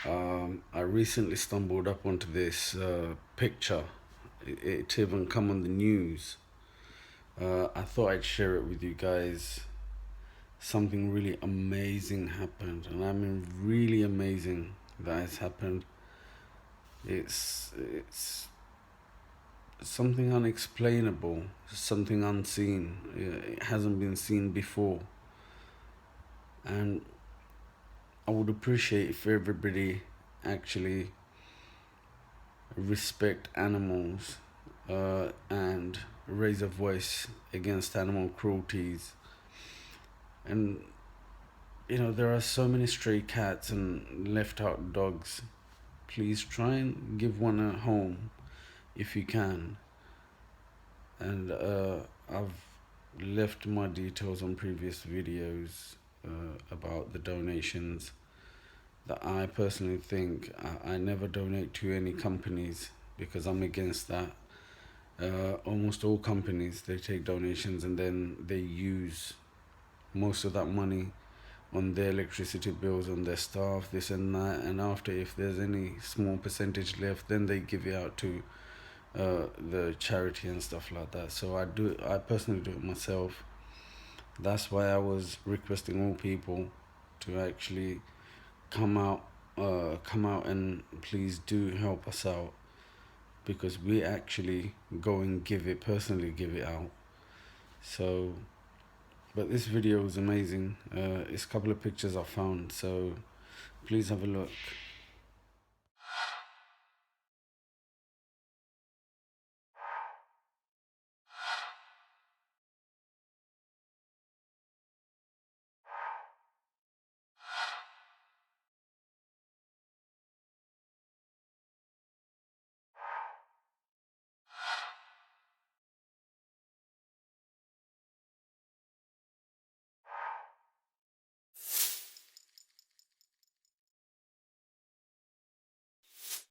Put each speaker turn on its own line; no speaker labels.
I recently stumbled up onto this picture. It even come on the news. I thought I'd share it with you guys. Something really amazing happened, and I mean really amazing that has happened. It's something unexplainable, something unseen. It hasn't been seen before, and I would appreciate if everybody actually respect animals and raise a voice against animal cruelties. And there are so many stray cats and left out dogs. Please try and give one a home if you can. And I've left my details on previous videos about the donations that I personally think I never donate to any companies because I'm against that. Almost all companies, they take donations and then they use most of that money on their electricity bills, on their staff, this and that, and after, if there's any small percentage left, then they give it out to the charity and stuff like that. So I personally do it myself. That's why I was requesting all people to actually come out and please do help us out, because we actually go and personally give it out. So, but this video was amazing. It's a couple of pictures I found, so please have a look.